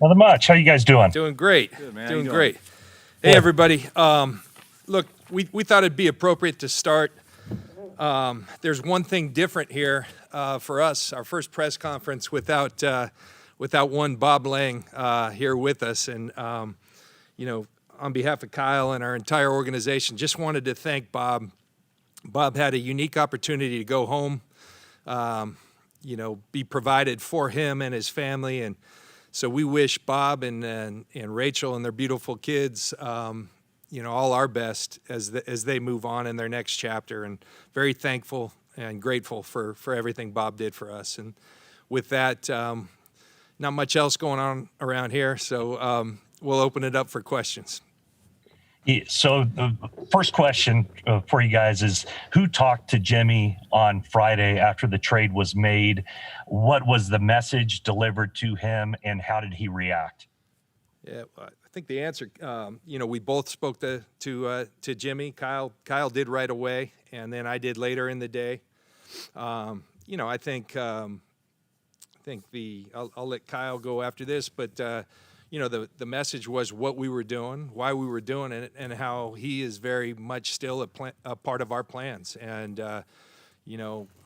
Nothing much. How you guys doing? Doing great. Good, man. How you Doing doing? great. Hey, Good. everybody. Look, we thought it'd be appropriate to start. There's one thing different here for us. Our first press conference without one Bob Lang here with us, and on behalf of Kyle and our entire organization, just wanted to thank Bob. Bob had a unique opportunity to go home, be provided for him and his family, and so we wish Bob and Rachel and their beautiful kids, all our best as they move on in their next chapter. And very thankful and grateful for everything Bob did for us. And with that, not much else going on around here, so we'll open it up for questions. Yeah, so the first question for you guys is, who talked to Jimmy on Friday after the trade was made? What was the message delivered to him, and how did he react? Yeah, I think the answer, we both spoke to Jimmy. Kyle did right away, and then I did later in the day. I think I'll let Kyle go after this, but the message was what we were doing, why we were doing it, and how he is very much still a part of our plans. And I'm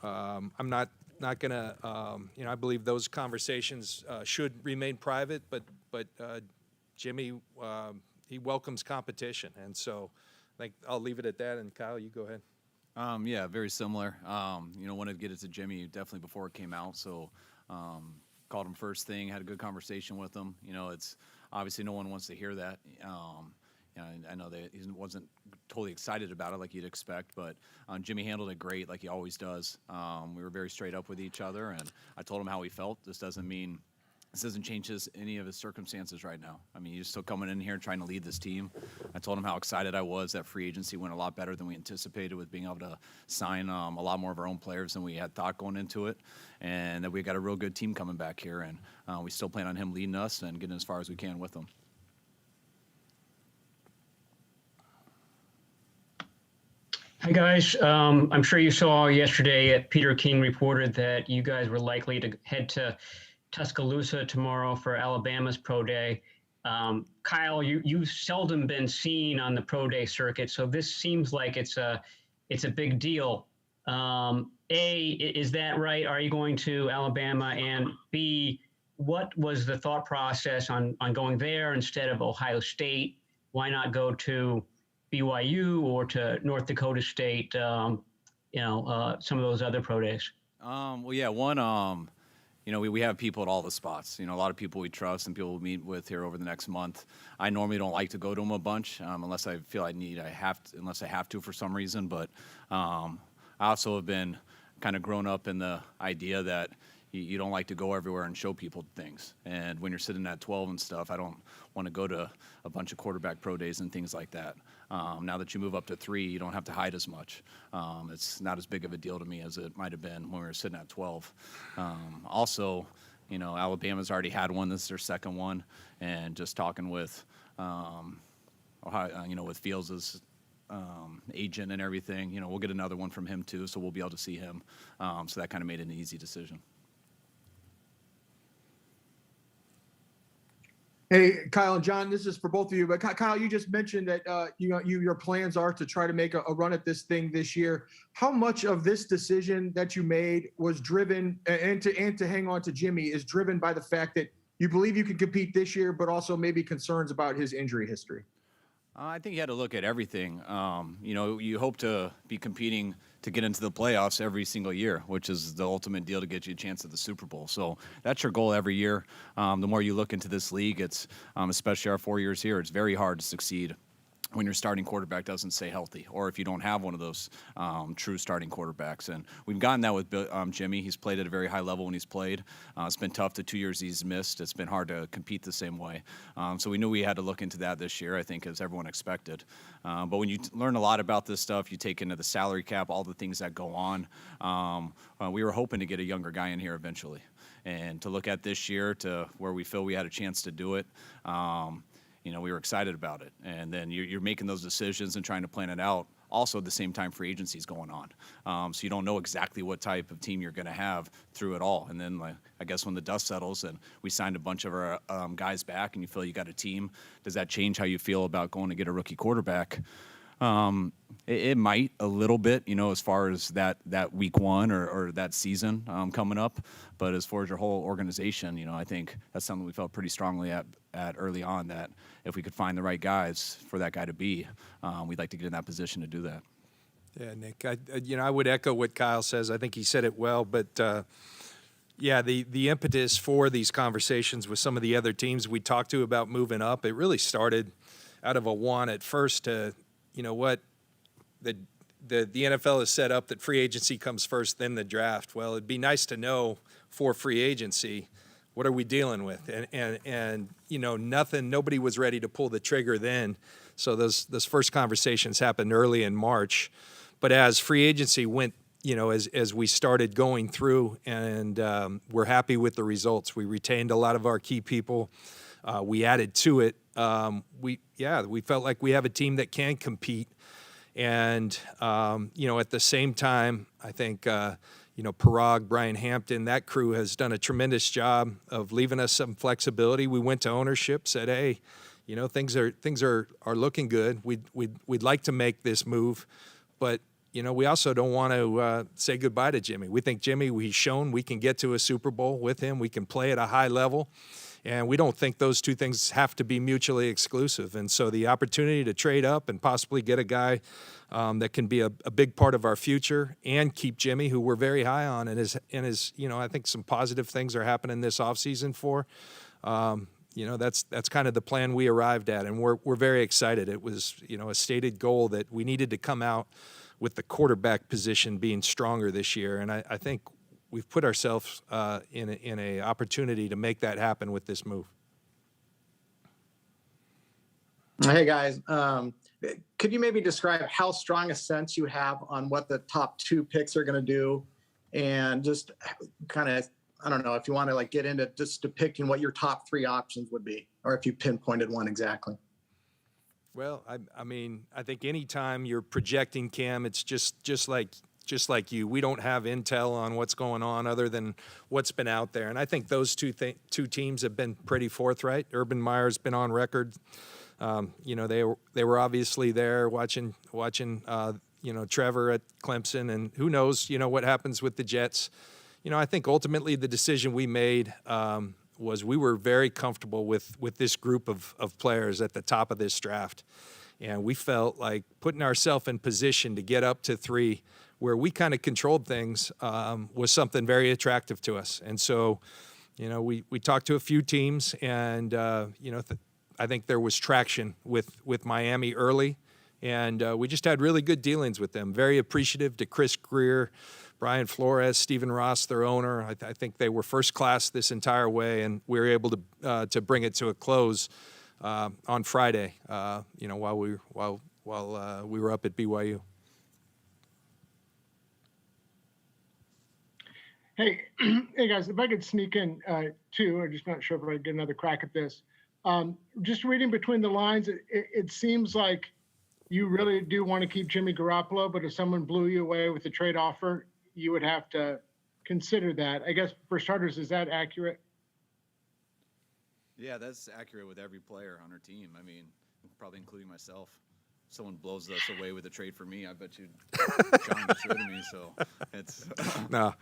not gonna, I believe those conversations should remain private, but Jimmy, he welcomes competition, and so I think I'll leave it at that. And Kyle, you go ahead. Yeah, very similar. Wanted to get it to Jimmy definitely before it came out, so called him first thing, had a good conversation with him. It's obviously no one wants to hear that. I know that he wasn't totally excited about it like you'd expect, but Jimmy handled it great, like he always does. We were very straight up with each other, and I told him how he felt. This doesn't change any of his circumstances right now. I mean, he's still coming in here trying to lead this team. I told him how excited I was that free agency went a lot better than we anticipated, with being able to sign a lot more of our own players than we had thought going into it, and that we got a real good team coming back here, and we still plan on him leading us and getting as far as we can with them. Hi, guys. I'm sure you saw yesterday Peter King reported that you guys were likely to head to Tuscaloosa tomorrow for Alabama's pro day. Kyle, you've seldom been seen on the pro day circuit, so this seems like it's a big deal. Is that right? Are you going to Alabama? And B, what was the thought process on going there instead of Ohio State? Why not go to BYU or to North Dakota State? Some of those other pro days. We have people at all the spots. A lot of people we trust and people we meet with here over the next month. I normally don't like to go to them a bunch unless I feel unless I have to for some reason. But I also have been kind of grown up in the idea that you don't like to go everywhere and show people things. And when you're sitting at 12 and stuff, I don't want to go to a bunch of quarterback pro days and things like that. Now that you move up to 3, you don't have to hide as much. It's not as big of a deal to me as it might have been when we were sitting at 12. Alabama's already had one. This is their second one. And just talking with, with Fields' agent and everything, we'll get another one from him too, so we'll be able to see him. So that kind of made it an easy decision. Hey, Kyle and John, this is for both of you. But Kyle, you just mentioned that your plans are to try to make a run at this thing this year. How much of this decision that you made was driven, and to hang on to Jimmy, is driven by the fact that you believe you can compete this year, but also maybe concerns about his injury history? I think you had to look at everything. You hope to be competing to get into the playoffs every single year, which is the ultimate deal to get you a chance at the Super Bowl. So that's your goal every year. The more you look into this league, it's especially our 4 years here, it's very hard to succeed when your starting quarterback doesn't stay healthy, or if you don't have one of those true starting quarterbacks. And we've gotten that with Jimmy. He's played at a very high level when he's played. It's been tough the 2 years he's missed. It's been hard to compete the same way. So we knew we had to look into that this year, I think, as everyone expected. But when you learn a lot about this stuff, you take into the salary cap, all the things that go on. We were hoping to get a younger guy in here eventually. And to look at this year to where we feel we had a chance to do it, we were excited about it. And then you're making those decisions and trying to plan it out. also at the same time free agency is going on. So you don't know exactly what type of team you're going to have through it all. And then like, I guess when the dust settles and we signed a bunch of our guys back and you feel you got a team, does that change how you feel about going to get a rookie quarterback? It might a little bit, as far as that week one or that season coming up. But as far as your whole organization, I think that's something we felt pretty strongly at early on, that if we could find the right guys for that guy to be, we'd like to get in that position to do that. Yeah, Nick, I would echo what Kyle says. I think he said it well, but yeah, the impetus for these conversations with some of the other teams we talked to about moving up, it really started out of a want at first to, what, the NFL is set up that free agency comes first, then the draft. Well, it'd be nice to know for free agency, what are we dealing with? And nobody was ready to pull the trigger then. So those first conversations happened early in March. But as free agency went, as we started going through, and we're happy with the results. We retained a lot of our key people. We added to it. We felt like we have a team that can compete. And, at the same time, I think, Parag, Brian Hampton, that crew has done a tremendous job of leaving us some flexibility. We went to ownership, said, hey, things are looking good. We'd like to make this move, but we also don't want to say goodbye to Jimmy. We think he's shown we can get to a Super Bowl with him. We can play at a high level, and we don't think those two things have to be mutually exclusive. And so the opportunity to trade up and possibly get a guy that can be a big part of our future and keep Jimmy, who we're very high on, and is I think some positive things are happening this offseason for. That's kind of the plan we arrived at, and we're very excited. It was a stated goal that we needed to come out with the quarterback position being stronger this year, and I think we've put ourselves in a opportunity to make that happen with this move. Hey guys, could you maybe describe how strong a sense you have on what the top two picks are going to do, and just kind of, I don't know if you want to get into just depicting what your top three options would be, or if you pinpointed one exactly. Well, I think anytime you're projecting, Cam, it's just like you. We don't have intel on what's going on other than what's been out there, and I think those two teams have been pretty forthright. Urban Meyer's been on record. They were obviously there watching Trevor at Clemson, and who knows what happens with the Jets. I think ultimately the decision we made was we were very comfortable with this group of players at the top of this draft. And we felt like putting ourselves in position to get up to 3 where we kind of controlled things was something very attractive to us. And so, we talked to a few teams, and, I think there was traction with Miami early. And we just had really good dealings with them. Very appreciative to Chris Greer, Brian Flores, Stephen Ross, their owner. I think they were first class this entire way, and we were able to bring it to a close on Friday. While we were up at BYU. Hey guys, if I could sneak in too, I'm just not sure if I get another crack at this. Just reading between the lines, it seems like you really do want to keep Jimmy Garoppolo, but if someone blew you away with a trade offer, you would have to consider that. I guess for starters, is that accurate? Yeah, that's accurate with every player on our team. Probably including myself. If someone blows us away with a trade for me, I bet you John gets rid of me. So it's no.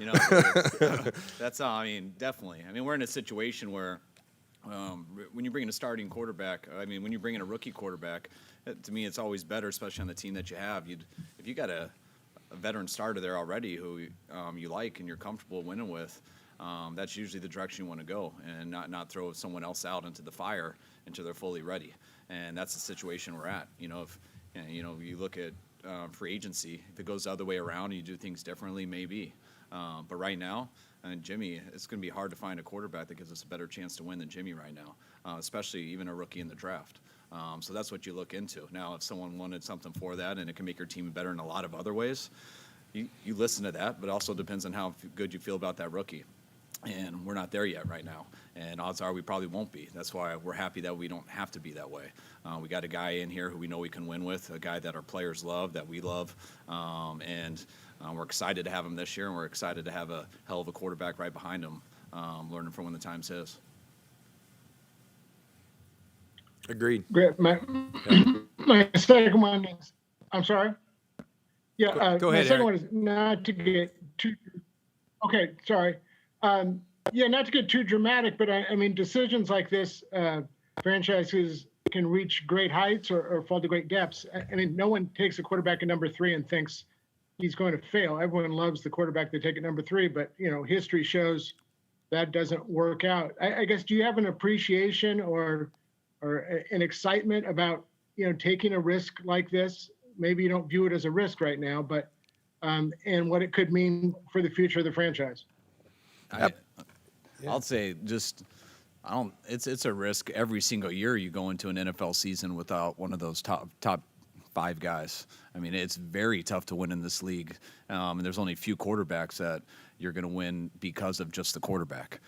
That's definitely. We're in a situation where when you bring in a starting quarterback, when you bring in a rookie quarterback, to me it's always better, especially on the team that you have. If you got a veteran starter there already who you like and you're comfortable winning with, that's usually the direction you want to go, and not throw someone else out into the fire until they're fully ready. And that's the situation we're at. If you look at free agency, if it goes the other way around and you do things differently, maybe. But right now, Jimmy, it's going to be hard to find a quarterback that gives us a better chance to win than Jimmy right now, especially even a rookie in the draft. So that's what you look into. Now, if someone wanted something for that and it can make your team better in a lot of other ways, you listen to that, but it also depends on how good you feel about that rookie. And we're not there yet right now. And odds are we probably won't be. That's why we're happy that we don't have to be that way. We got a guy in here who we know we can win with, a guy that our players love, that we love. And we're excited to have him this year, and we're excited to have a hell of a quarterback right behind him, learning from when the time's his. Agreed. Great. My second one is, I'm sorry? Yeah, Go my ahead, second Eric. one is not to get too, okay, sorry. Yeah, not to get too dramatic, but I mean, decisions like this, franchises can reach great heights or fall to great depths. I mean, no one takes a quarterback at number 3 and thinks he's going to fail. Everyone loves the quarterback they take at number 3, but history shows that doesn't work out. I guess, do you have an appreciation or an excitement about taking a risk like this? Maybe you don't view it as a risk right now, but and what it could mean for the future of the franchise. I'll say it's a risk every single year you go into an NFL season without one of those top 5 guys. I mean, it's very tough to win in this league, and there's only a few quarterbacks that you're going to win because of just the quarterback.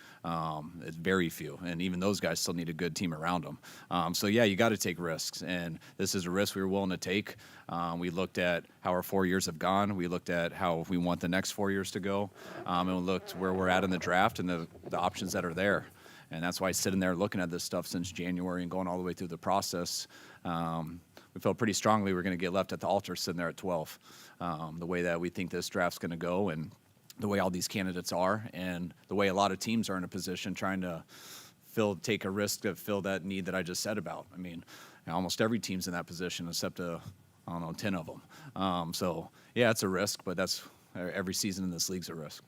It's very few, and even those guys still need a good team around them. So yeah, you got to take risks, and this is a risk we were willing to take. We looked at how our 4 years have gone. We looked at how we want the next 4 years to go, and we looked where we're at in the draft and the options that are there. And that's why sitting there looking at this stuff since January and going all the way through the process, we felt pretty strongly we're going to get left at the altar sitting there at 12. The way that we think this draft's going to go, and the way all these candidates are, and the way a lot of teams are in a position trying to take a risk to fill that need that I just said about. I mean, almost every team's in that position except 10 of them. So yeah, it's a risk, but that's every season in this league's a risk.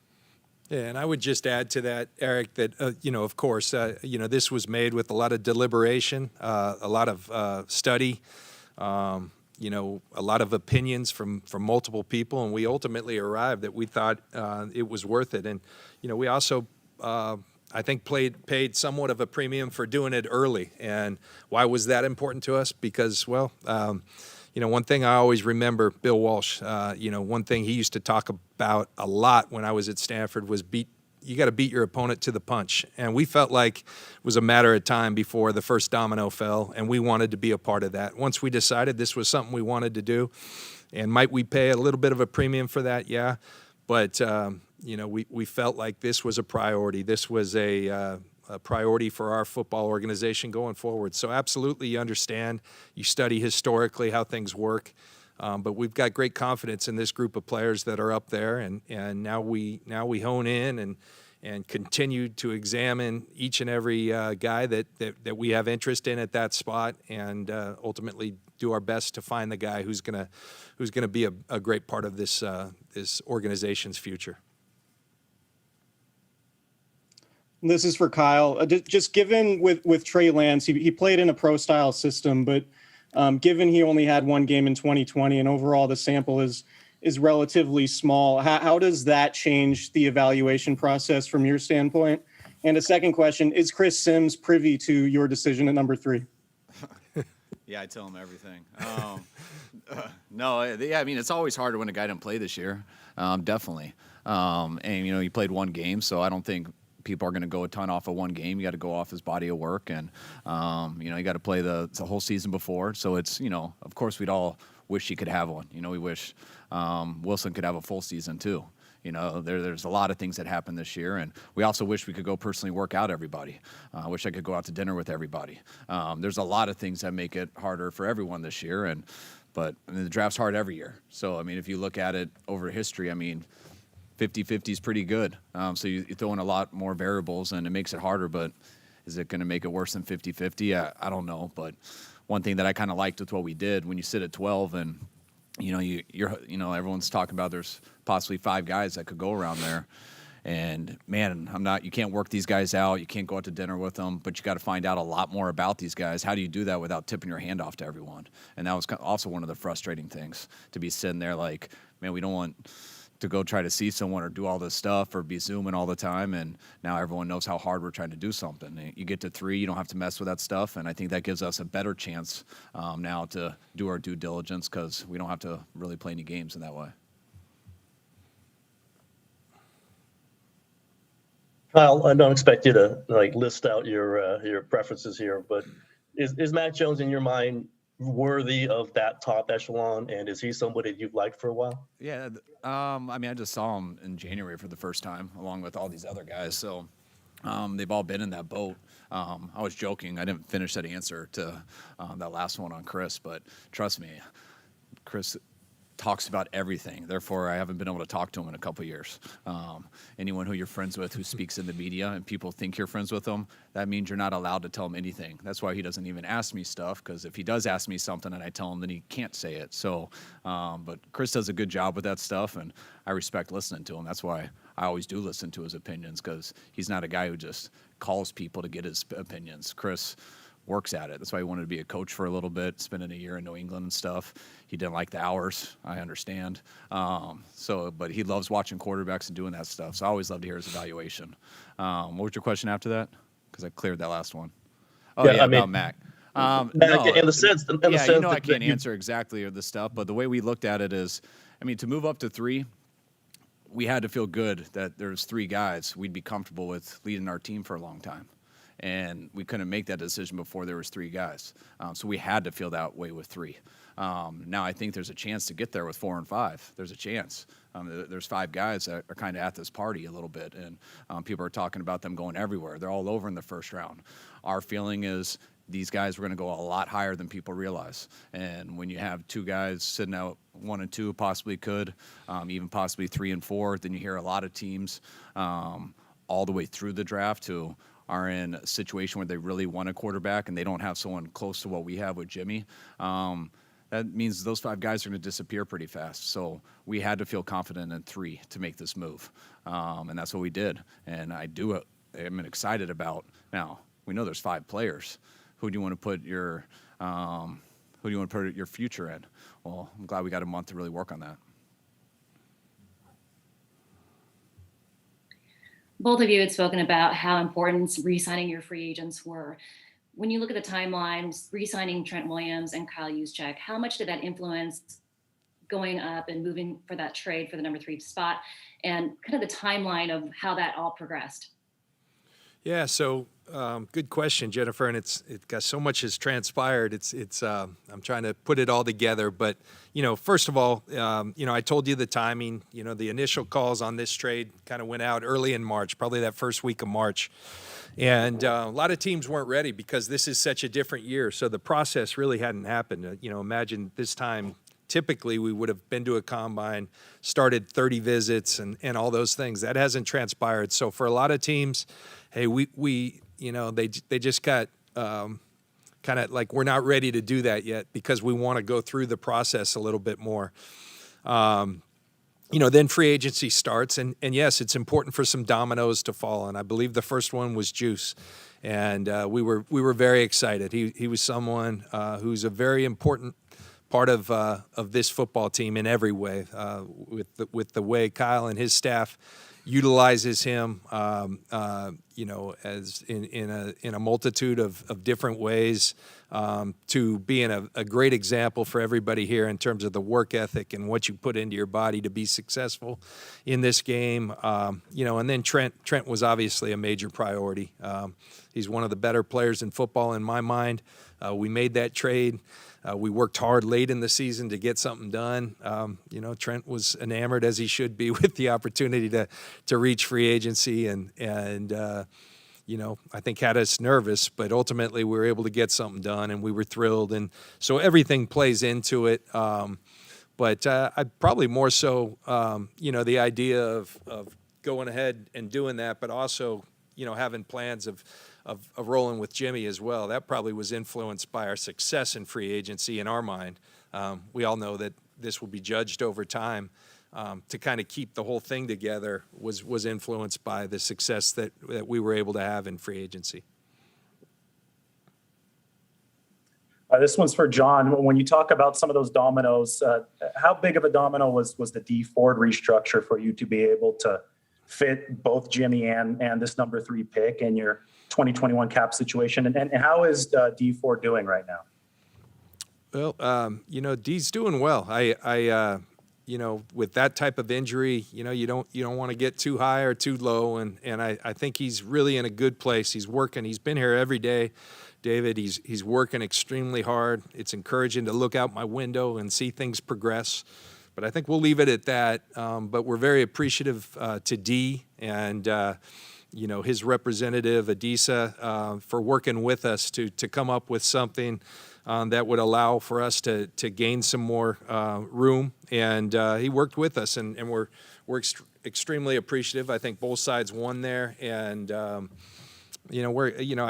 Yeah, and I would just add to that, Eric, that, of course, this was made with a lot of deliberation, a lot of study, a lot of opinions from multiple people, and we ultimately arrived that we thought it was worth it. And, we also, I think, paid somewhat of a premium for doing it early. And why was that important to us? Because, well, one thing I always remember, Bill Walsh, one thing he used to talk about a lot when I was at Stanford was you got to beat your opponent to the punch. And we felt like it was a matter of time before the first domino fell, and we wanted to be a part of that. Once we decided this was something we wanted to do, and might we pay a little bit of a premium for that? Yeah. But, we felt like this was a priority. This was a priority for our football organization going forward. So absolutely, you understand, you study historically how things work, but we've got great confidence in this group of players that are up there, and now we hone in and continue to examine each and every guy that we have interest in at that spot, and ultimately do our best to find the guy who's gonna be a great part of this organization's future. This is for Kyle. Just given with Trey Lance, he played in a pro-style system, but given he only had one game in 2020 and overall the sample is relatively small, how does that change the evaluation process from your standpoint? And a second question, is Chris Sims privy to your decision at number 3? Yeah, I tell him everything. No, yeah, I mean, it's always harder when a guy didn't play this year, definitely. And, he played one game, so I don't think people are going to go a ton off of one game. You got to go off his body of work, and you got to play the whole season before. So it's of course we'd all wish he could have one. We wish Wilson could have a full season too. There's a lot of things that happened this year, and we also wish we could go personally work out everybody. I wish I could go out to dinner with everybody. There's a lot of things that make it harder for everyone this year, but the draft's hard every year. So I mean, if you look at it over history, I mean, 50-50 is pretty good. So you throw in a lot more variables, and it makes it harder, but is it going to make it worse than 50-50? I don't know. But one thing that I kind of liked with what we did, when you sit at 12 and, everyone's talking about there's possibly 5 guys that could go around there. And, man, you can't work these guys out. You can't go out to dinner with them, but you got to find out a lot more about these guys. How do you do that without tipping your hand off to everyone? And that was also one of the frustrating things, to be sitting there like, man, we don't want to go try to see someone or do all this stuff or be Zooming all the time, and now everyone knows how hard we're trying to do something. You get to 3, you don't have to mess with that stuff, and I think that gives us a better chance now to do our due diligence, because we don't have to really play any games in that way. Kyle, I don't expect you to like list out your preferences here, but is Mac Jones in your mind worthy of that top echelon, and is he somebody you've liked for a while? Yeah, I mean, I just saw him in January for the first time, along with all these other guys. So they've all been in that boat. I was joking. I didn't finish that answer to that last one on Chris, but trust me, Chris talks about everything. Therefore, I haven't been able to talk to him in a couple of years. Anyone who you're friends with who speaks in the media and people think you're friends with them, that means you're not allowed to tell him anything. That's why he doesn't even ask me stuff, because if he does ask me something and I tell him, then he can't say it. So, but Chris does a good job with that stuff, and I respect listening to him. That's why I always do listen to his opinions, because he's not a guy who just calls people to get his opinions. Chris works at it. That's why he wanted to be a coach for a little bit, spending a year in New England and stuff. He didn't like the hours, I understand. But he loves watching quarterbacks and doing that stuff. So I always love to hear his evaluation. What was your question after that? Because I cleared that last one. Oh, yeah, about Mac. Mac, in the sense, I can't answer exactly the stuff, but the way we looked at it is, I mean, to move up to 3, we had to feel good that there's 3 guys we'd be comfortable with leading our team for a long time. And we couldn't make that decision before there was 3 guys. So we had to feel that way with 3. Now I think there's a chance to get there with 4 and 5. There's a chance. There's 5 guys that are kind of at this party a little bit, and people are talking about them going everywhere. They're all over in the first round. Our feeling is these guys are going to go a lot higher than people realize. And when you have 2 guys sitting out 1 and 2, possibly could, even possibly 3 and 4, then you hear a lot of teams all the way through the draft who are in a situation where they really want a quarterback and they don't have someone close to what we have with Jimmy. That means those 5 guys are going to disappear pretty fast. So we had to feel confident in 3 to make this move. And that's what we did. And I'm excited about, now we know there's 5 players. Who do you want to put your future in? Well, I'm glad we got a month to really work on that. Both of you had spoken about how important re-signing your free agents were. When you look at the timelines, re-signing Trent Williams and Kyle Juszczyk, how much did that influence going up and moving for that trade for the number 3 spot, and kind of the timeline of how that all progressed? Yeah, so good question, Jennifer, and it got so much has transpired. I'm trying to put it all together, but first of all, I told you the timing. The initial calls on this trade kind of went out early in March, probably that first week of March, and a lot of teams weren't ready because this is such a different year. So the process really hadn't happened. Imagine this time. Typically, we would have been to a combine, started 30 visits, and all those things. That hasn't transpired. So for a lot of teams, hey, they just got kind of like, we're not ready to do that yet because we want to go through the process a little bit more. Then free agency starts, and yes, it's important for some dominoes to fall. And I believe the first one was Juice, and we were very excited. He was someone who's a very important part of this football team in every way, with the way Kyle and his staff utilizes him, as in a multitude of different ways, to being a great example for everybody here in terms of the work ethic and what you put into your body to be successful in this game. And then Trent was obviously a major priority. He's one of the better players in football in my mind. We made that trade. We worked hard late in the season to get something done. Trent was enamored, as he should be, with the opportunity to reach free agency, and I think had us nervous, but ultimately we were able to get something done, and we were thrilled. And so everything plays into it. But I'd probably more so, the idea of going ahead and doing that, but also, having plans of rolling with Jimmy as well. That probably was influenced by our success in free agency in our mind. We all know that this will be judged over time. To kind of keep the whole thing together was influenced by the success that we were able to have in free agency. This one's for John. When you talk about some of those dominoes, how big of a domino was the D Ford restructure for you to be able to fit both Jimmy and this number 3 pick in your 2021 cap situation? And how is D Ford doing right now? Well, D's doing well. I with that type of injury, you don't want to get too high or too low. And I think he's really in a good place. He's working. He's been here every day, David. He's working extremely hard. It's encouraging to look out my window and see things progress. But I think we'll leave it at that. But we're very appreciative to D and his representative Adisa for working with us to come up with something that would allow for us to gain some more room. And he worked with us, and we're extremely appreciative. I think both sides won there, and I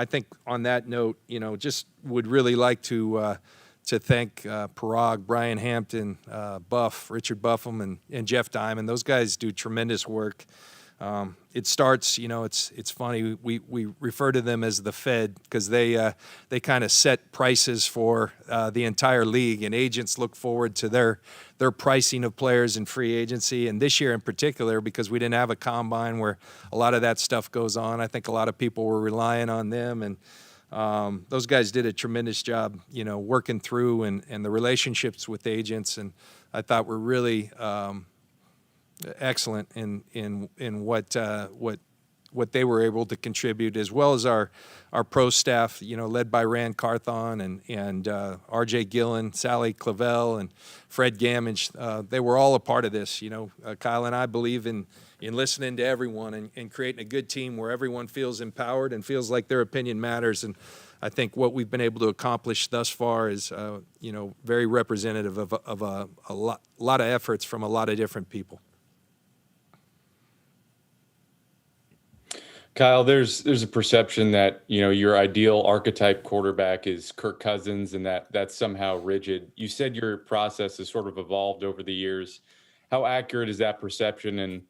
think on that note, just would really like to thank Parag, Brian Hampton, Buff, Richard Buffum, and Jeff Diamond. Those guys do tremendous work. It starts, it's funny. We refer to them as the Fed because they kind of set prices for the entire league, and agents look forward to their pricing of players in free agency. And this year in particular, because we didn't have a combine where a lot of that stuff goes on, I think a lot of people were relying on them, and those guys did a tremendous job, working through and the relationships with agents, and I thought were really excellent in what they were able to contribute, as well as our pro staff, led by Rand Carthon and R.J. Gillen, Sally Clavel, and Fred Gamage. They were all a part of this. Kyle and I believe in listening to everyone and creating a good team where everyone feels empowered and feels like their opinion matters. And I think what we've been able to accomplish thus far is, very representative of a lot of efforts from a lot of different people. Kyle, there's a perception that, your ideal archetype quarterback is Kirk Cousins and that's somehow rigid. You said your process has sort of evolved over the years. How accurate is that perception, and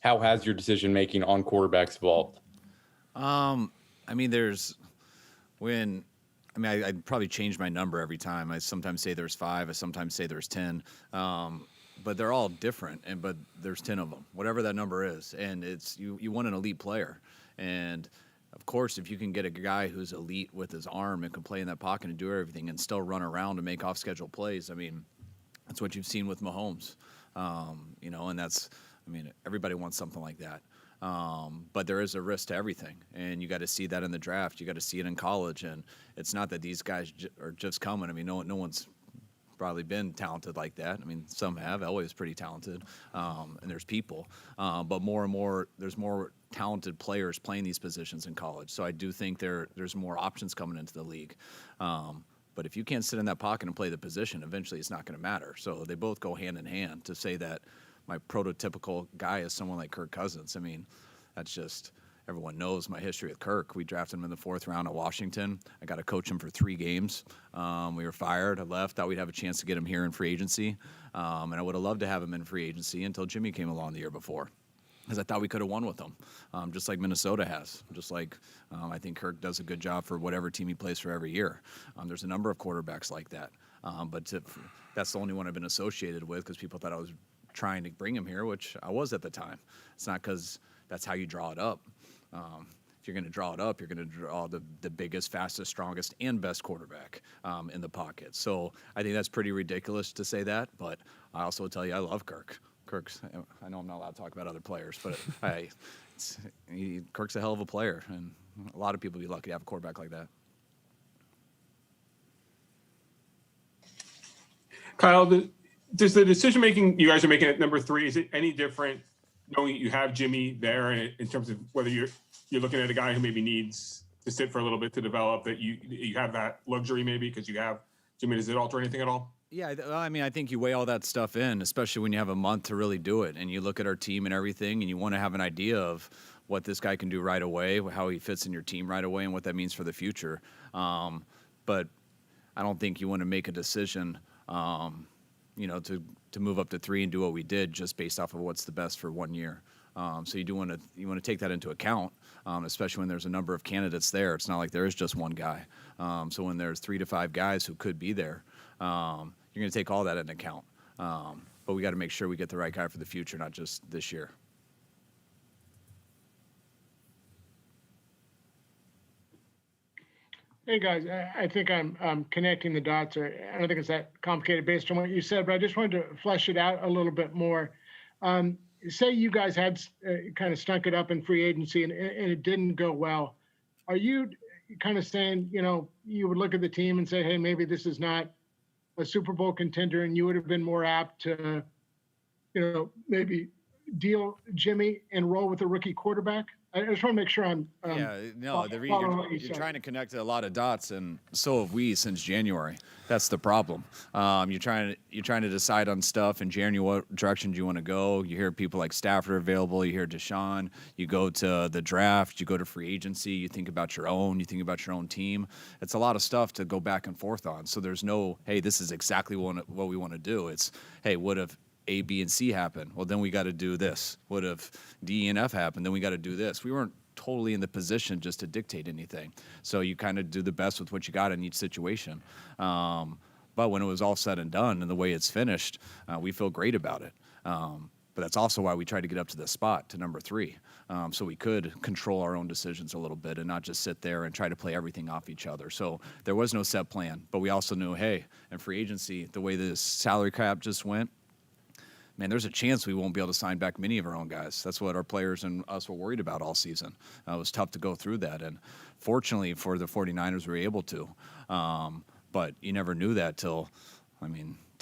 how has your decision-making on quarterbacks evolved? I'd probably change my number every time. I sometimes say there's 5, I sometimes say there's 10. But they're all different, but there's 10 of them, whatever that number is. And it's you want an elite player. And of course, if you can get a guy who's elite with his arm and can play in that pocket and do everything and still run around and make off-schedule plays, that's what you've seen with Mahomes. And everybody wants something like that. But there is a risk to everything, and you got to see that in the draft. You got to see it in college, and it's not that these guys are just coming. No one's probably been talented like that. Some have. Elway was pretty talented, and there's people. But more and more, there's more talented players playing these positions in college. So I do think there's more options coming into the league. But if you can't sit in that pocket and play the position, eventually it's not going to matter. So they both go hand in hand. To say that my prototypical guy is someone like Kirk Cousins, that's just... Everyone knows my history with Kirk. We drafted him in the 4th round at Washington. I got to coach him for 3 games. We were fired. I left. Thought we'd have a chance to get him here in free agency. And I would have loved to have him in free agency until Jimmy came along the year before, because I thought we could have won with him, just like Minnesota has. Just like I think Kirk does a good job for whatever team he plays for every year. There's a number of quarterbacks like that. That's the only one I've been associated with, because people thought I was trying to bring him here, which I was at the time. It's not because that's how you draw it up. If you're going to draw it up, you're going to draw the biggest, fastest, strongest, and best quarterback in the pocket. So I think that's pretty ridiculous to say that, but I also will tell you I love Kirk. I know I'm not allowed to talk about other players, but Kirk's a hell of a player, and a lot of people would be lucky to have a quarterback like that. Kyle, does the decision-making you guys are making at number 3, is it any different knowing you have Jimmy there, in terms of whether you're looking at a guy who maybe needs to sit for a little bit to develop, that you have that luxury maybe because you have Jimmy? Does it alter anything at all? Yeah, I think you weigh all that stuff in, especially when you have a month to really do it, and you look at our team and everything, and you want to have an idea of what this guy can do right away, how he fits in your team right away, and what that means for the future. But I don't think you want to make a decision, to move up to 3 and do what we did just based off of what's the best for 1 year. So you want to take that into account, especially when there's a number of candidates there. It's not like there is just one guy. So when there's 3 to 5 guys who could be there, you're going to take all that into account. But we got to make sure we get the right guy for the future, not just this year. Hey guys, I think I'm connecting the dots. I don't think it's that complicated based on what you said, but I just wanted to flesh it out a little bit more. Say you guys had kind of stunk it up in free agency and it didn't go well. Are you kind of saying, you would look at the team and say, hey, maybe this is not a Super Bowl contender, and you would have been more apt to, maybe deal Jimmy and roll with a rookie quarterback? I just want to make sure I'm you're trying to connect a lot of dots, and so have we since January. That's the problem. You're trying to decide on stuff in January, what direction do you want to go. You hear people like Stafford available. You hear Deshaun. You go to the draft. You go to free agency. You think about your own. You think about your own team. It's a lot of stuff to go back and forth on. So there's no, hey, this is exactly what we want to do. It's, hey, what if A, B, and C happen? Well, then we got to do this. What if D, E, and F happen? Then we got to do this. We weren't totally in the position just to dictate anything. So you kind of do the best with what you got in each situation. But when it was all said and done and the way it's finished, we feel great about it. But that's also why we tried to get up to the spot, to number 3, so we could control our own decisions a little bit and not just sit there and try to play everything off each other. So there was no set plan, but we also knew, hey, in free agency, the way this salary cap just went, man, there's a chance we won't be able to sign back many of our own guys. That's what our players and us were worried about all season. It was tough to go through that. And fortunately for the 49ers, we were able to. But you never knew that till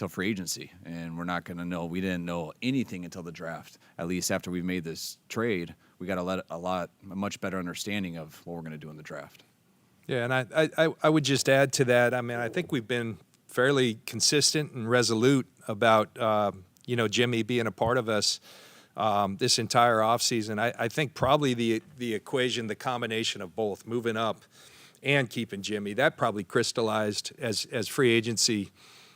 free agency. And we're not going to know. We didn't know anything until the draft. At least after we made this trade, we got a much better understanding of what we're going to do in the draft. Yeah, and I would just add to that. I mean, I think we've been fairly consistent and resolute about Jimmy being a part of us this entire offseason. I think probably the equation, the combination of both, moving up and keeping Jimmy, that probably crystallized as free agency,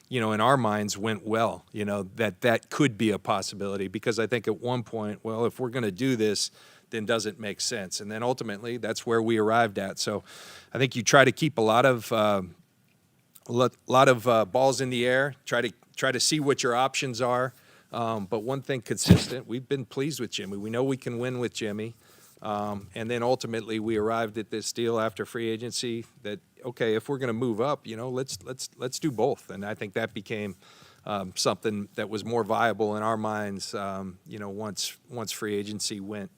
in our minds went well, that could be a possibility. Because I think at one point, well, if we're going to do this, then does it make sense? And then ultimately, that's where we arrived at. So I think you try to keep a lot of balls in the air, try to see what your options are. But one thing consistent, we've been pleased with Jimmy. We know we can win with Jimmy. And then ultimately we arrived at this deal after free agency that, okay, if we're going to move up, let's do both. And I think that became something that was more viable in our minds, once free agency went,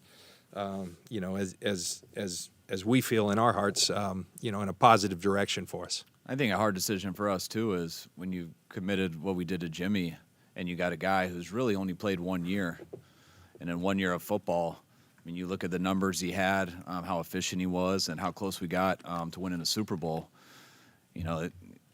as we feel in our hearts, in a positive direction for us. I think a hard decision for us too is when you committed what we did to Jimmy, and you got a guy who's really only played 1 year, and in 1 year of football, I mean, you look at the numbers he had, how efficient he was, and how close we got to winning a Super Bowl.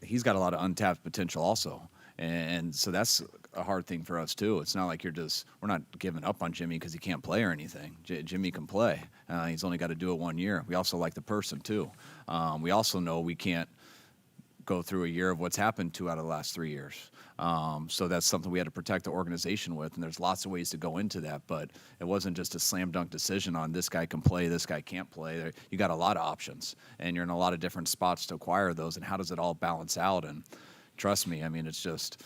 He's got a lot of untapped potential also, and so that's a hard thing for us too. It's not like we're not giving up on Jimmy because he can't play or anything. Jimmy can play. He's only got to do it 1 year. We also like the person too. We also know we can't go through a year of what's happened 2 out of the last 3 years. So that's something we had to protect the organization with, and there's lots of ways to go into that, but it wasn't just a slam dunk decision on this guy can play, this guy can't play. You got a lot of options, and you're in a lot of different spots to acquire those, and how does it all balance out? And trust me, I mean, it's just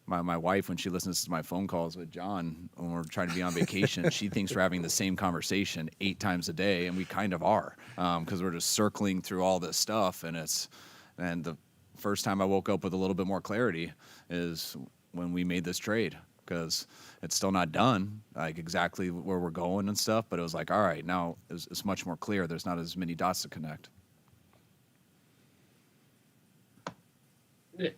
my wife, when she listens to my phone calls with John when we're trying to be on vacation, she thinks we're having the same conversation 8 times a day, and we kind of are, because we're just circling through all this stuff, and the first time I woke up with a little bit more clarity is when we made this trade, because it's still not done, like exactly where we're going and stuff, but it was like, all right, now it's much more clear. There's not as many dots to connect.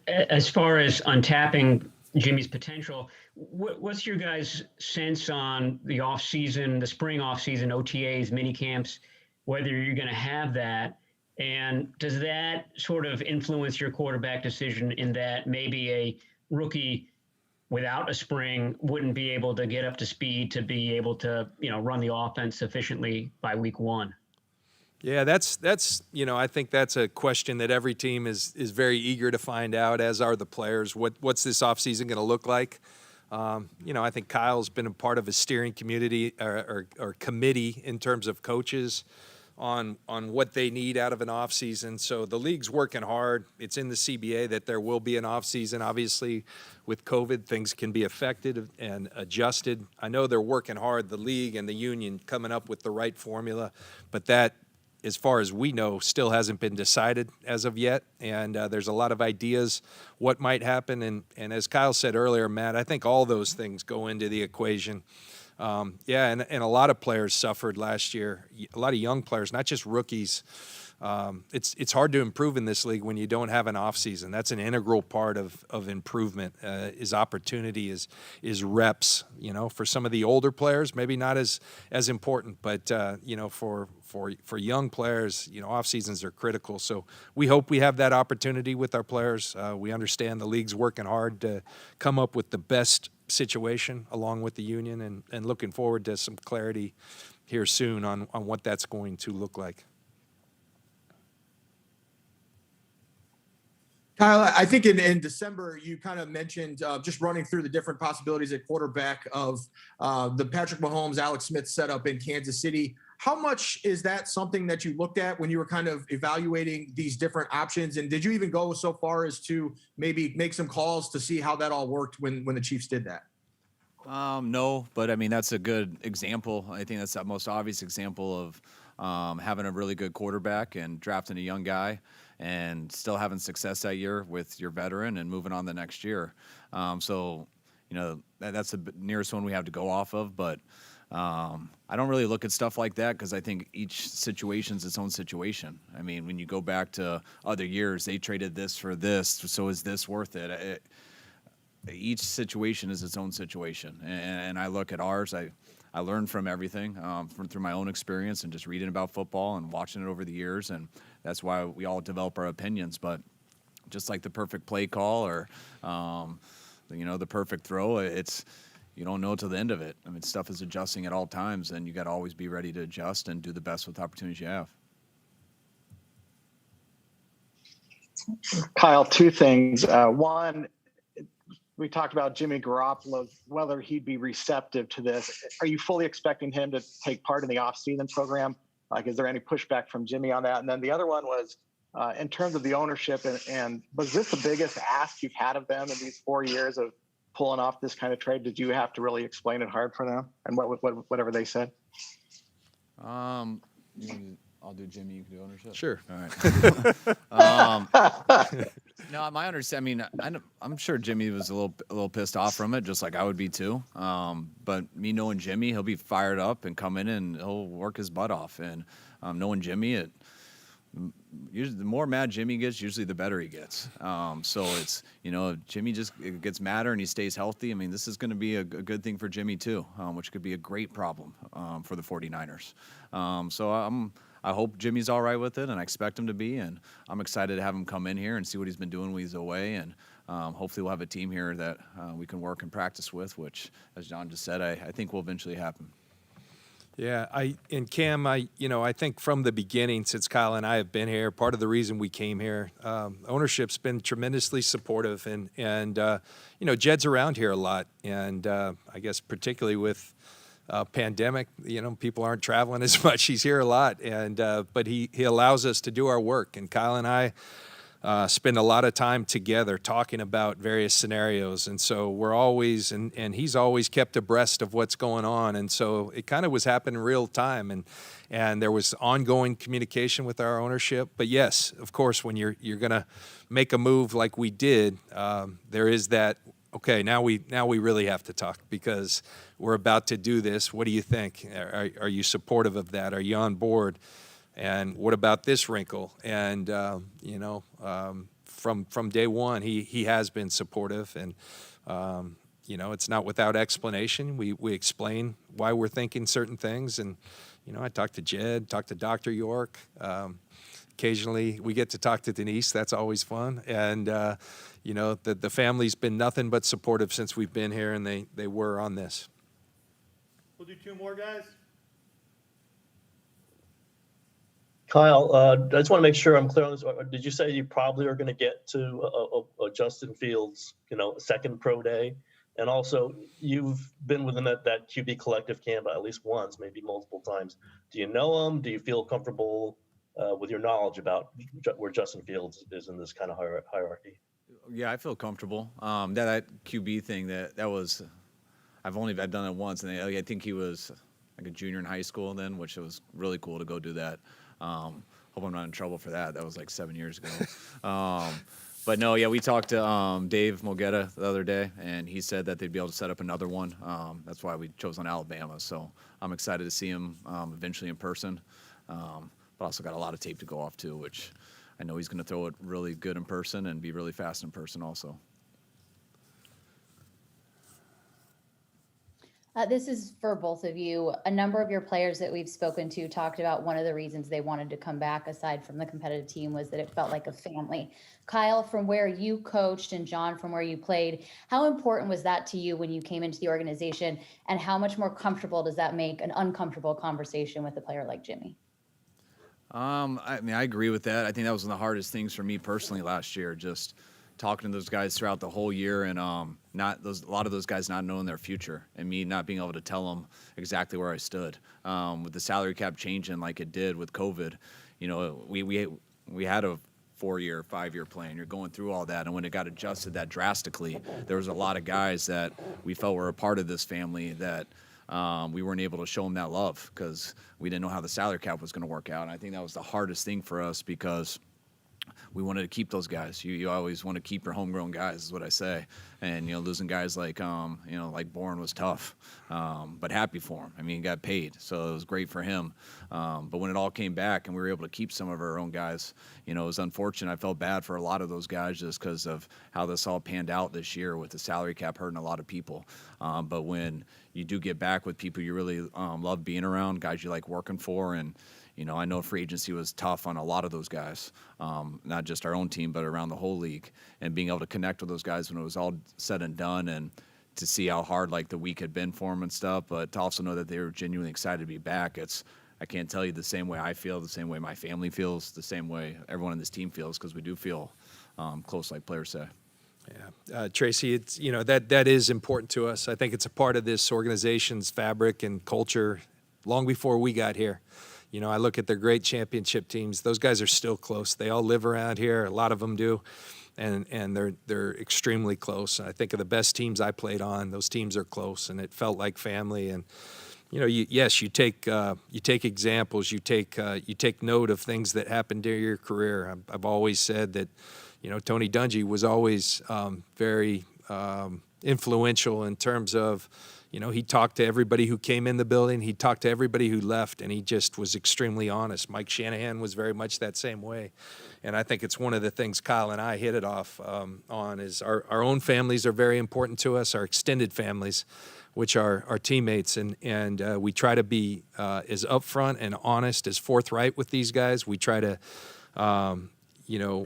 As far as untapping Jimmy's potential, what's your guys' sense on the offseason, the spring offseason, OTAs, mini camps, whether you're going to have that? And does that sort of influence your quarterback decision in that maybe a rookie without a spring wouldn't be able to get up to speed to be able to, run the offense sufficiently by week 1? Yeah, that's I think that's a question that every team is very eager to find out, as are the players. What's this offseason going to look like? I think Kyle's been a part of a steering community or committee in terms of coaches on what they need out of an offseason. So the league's working hard. It's in the CBA that there will be an offseason. Obviously, with COVID, things can be affected and adjusted. I know they're working hard, the league and the union, coming up with the right formula, but that as far as we know, still hasn't been decided as of yet. And there's a lot of ideas what might happen. And as Kyle said earlier, Matt, I think all those things go into the equation. And a lot of players suffered last year, a lot of young players, not just rookies. It's hard to improve in this league when you don't have an offseason. That's an integral part of improvement. Is opportunity, is reps. For some of the older players, maybe not as important, but for young players, off seasons are critical. So we hope we have that opportunity with our players. We understand the league's working hard to come up with the best situation along with the union, and looking forward to some clarity here soon on what that's going to look like. Kyle, I think in December, you kind of mentioned just running through the different possibilities at quarterback of the Patrick Mahomes, Alex Smith setup in Kansas City. How much is that something that you looked at when you were kind of evaluating these different options? And did you even go so far as to maybe make some calls to see how that all worked when the Chiefs did that? No, but I mean, that's a good example. I think that's the most obvious example of having a really good quarterback and drafting a young guy and still having success that year with your veteran and moving on the next year. So, that's the nearest one we have to go off of. But I don't really look at stuff like that because I think each situation's its own situation. I mean, when you go back to other years, they traded this for this, so is this worth it? Each situation is its own situation. And I look at ours, I learned from everything through my own experience and just reading about football and watching it over the years. And that's why we all develop our opinions. But just like the perfect play call or, the perfect throw, you don't know till the end of it. I mean, stuff is adjusting at all times, and you got to always be ready to adjust and do the best with the opportunities you have. Kyle, two things. One, we talked about Jimmy Garoppolo, whether he'd be receptive to this. Are you fully expecting him to take part in the off-season program? Like, is there any pushback from Jimmy on that? And then the other one was in terms of the ownership, and was this the biggest ask you've had of them in these 4 years of pulling off this kind of trade? Did you have to really explain it hard for them and whatever they said? I'll do Jimmy, you can do ownership. Sure. All right. No, my understanding. I mean, I'm sure Jimmy was a little pissed off from it, just like I would be too. But me knowing Jimmy, he'll be fired up and come in and he'll work his butt off. And knowing Jimmy, usually the more mad Jimmy gets, usually the better he gets. So it's if Jimmy just gets madder and he stays healthy, I mean, this is going to be a good thing for Jimmy too, which could be a great problem for the 49ers. So I hope Jimmy's all right with it, and I expect him to be, and I'm excited to have him come in here and see what he's been doing when he's away, and hopefully we'll have a team here that we can work and practice with, which, as John just said, I think will eventually happen. Yeah, Cam, I think from the beginning, since Kyle and I have been here, part of the reason we came here, ownership's been tremendously supportive, and Jed's around here a lot, and I guess particularly with pandemic, people aren't traveling as much. He's here a lot, and but he allows us to do our work. And Kyle and I spend a lot of time together talking about various scenarios, and so we're always and he's always kept abreast of what's going on. And so it kind of was happening in real time, and there was ongoing communication with our ownership. But yes, of course, when you're gonna make a move like we did, there is that. Okay, now we really have to talk because we're about to do this. What do you think? Are you supportive of that? Are you on board? And what about this wrinkle? And from day one, he has been supportive, and it's not without explanation. We explain why we're thinking certain things, and I talked to Jed, talked to Dr. York. Occasionally, we get to talk to Denise. That's always fun, and the family's been nothing but supportive since we've been here, and they were on this. We'll do two more, guys. Kyle, I just want to make sure I'm clear on this. Did you say you probably are going to get to a Justin Fields, second pro day? And also, you've been within that QB collective camp at least once, maybe multiple times. Do you know him? Do you feel comfortable with your knowledge about where Justin Fields is in this kind of hierarchy? Yeah, I feel comfortable. That QB thing, that was, I've done it once, and I think he was like a junior in high school then, which was really cool to go do that. Hope I'm not in trouble for that. That was like 7 years ago. But no, yeah, we talked to Dave Mogetta the other day, and he said that they'd be able to set up another one. That's why we chose on Alabama. So I'm excited to see him eventually in person. But also got a lot of tape to go off too, which I know he's going to throw it really good in person and be really fast in person also. This is for both of you. A number of your players that we've spoken to talked about one of the reasons they wanted to come back, aside from the competitive team, was that it felt like a family. Kyle, from where you coached, and John, from where you played, how important was that to you when you came into the organization, and how much more comfortable does that make an uncomfortable conversation with a player like Jimmy? I mean, I agree with that. I think that was one of the hardest things for me personally last year, just talking to those guys throughout the whole year, and a lot of those guys not knowing their future, and me not being able to tell them exactly where I stood. With the salary cap changing like it did with COVID, you know, we had a 4-year, 5-year plan. You're going through all that, and when it got adjusted that drastically, there was a lot of guys that we felt were a part of this family that we weren't able to show them that love because we didn't know how the salary cap was going to work out. And I think that was the hardest thing for us because we wanted to keep those guys. You always want to keep your homegrown guys, is what I say. And, you know, losing guys like, like Bourne was tough, but happy for him. I mean, he got paid, so it was great for him. But when it all came back and we were able to keep some of our own guys, you know, it was unfortunate. I felt bad for a lot of those guys just because of how this all panned out this year with the salary cap hurting a lot of people. But when you do get back with people you really love being around, guys you like working for, and you know, I know free agency was tough on a lot of those guys, not just our own team, but around the whole league. And being able to connect with those guys when it was all said and done, and to see how hard like the week had been for them and stuff, but to also know that they were genuinely excited to be back. I can't tell you the same way I feel, the same way my family feels, the same way everyone on this team feels, because we do feel close, like players say. Yeah, Tracy, it's, you know, that is important to us. I think it's a part of this organization's fabric and culture long before we got here. You know, I look at their great championship teams. Those guys are still close. They all live around here. A lot of them do, and they're extremely close. And I think of the best teams I played on. Those teams are close, and it felt like family. And you know, you take examples. You take note of things that happened during your career. I've always said that, you know, Tony Dungy was always very influential in terms of, you know, he talked to everybody who came in the building. He talked to everybody who left, and he just was extremely honest. Mike Shanahan was very much that same way. And I think it's one of the things Kyle and I hit it off on is our own families are very important to us, our extended families, which are our teammates. And we try to be as upfront and honest, as forthright with these guys. We try to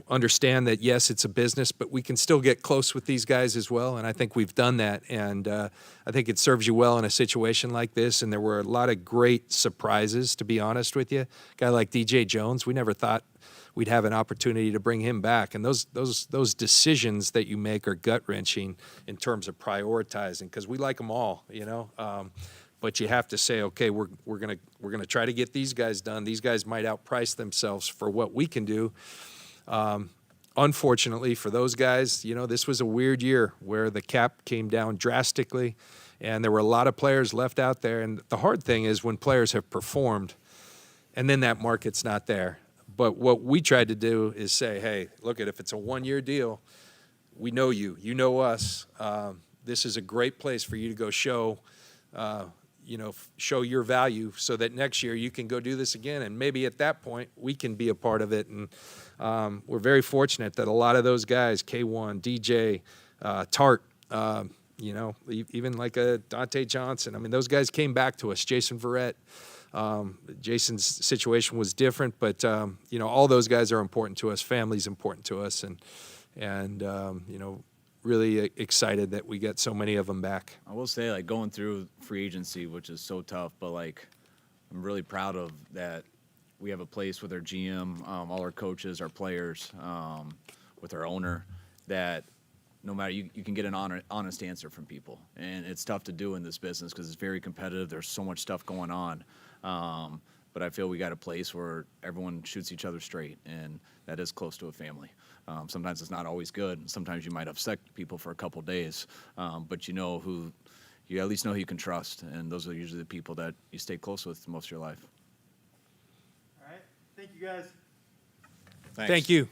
understand that, yes, it's a business, but we can still get close with these guys as well. And I think we've done that. And I think it serves you well in a situation like this. And there were a lot of great surprises, to be honest with you. A guy like DJ Jones, we never thought we'd have an opportunity to bring him back. And those decisions that you make are gut-wrenching in terms of prioritizing, because we like them all, you know. But you have to say, okay, we're gonna try to get these guys done. These guys might outprice themselves for what we can do. Unfortunately for those guys, you know, this was a weird year where the cap came down drastically, and there were a lot of players left out there. And the hard thing is when players have performed and then that market's not there. But what we tried to do is say, hey, look, if it's a one-year deal, we know you, you know us. This is a great place for you to go show your value, so that next year you can go do this again. And maybe at that point we can be a part of it. And we're very fortunate that a lot of those guys, K1, DJ, Tart, even like a Dante Johnson. I mean, those guys came back to us. Jason Verrett. Jason's situation was different, but all those guys are important to us. Family's important to us, and really excited that we got so many of them back. I will say, like, going through free agency, which is so tough, but like, I'm really proud of that. We have a place with our GM, all our coaches, our players, with our owner, that no matter, you can get an honest answer from people. And it's tough to do in this business because it's very competitive. There's so much stuff going on. But I feel we got a place where everyone shoots each other straight, and that is close to a family. Sometimes it's not always good. Sometimes you might upset people for a couple days, but you at least know who you can trust, and those are usually the people that you stay close with most of your life. All right. Thank you, guys. Thanks. Thank you.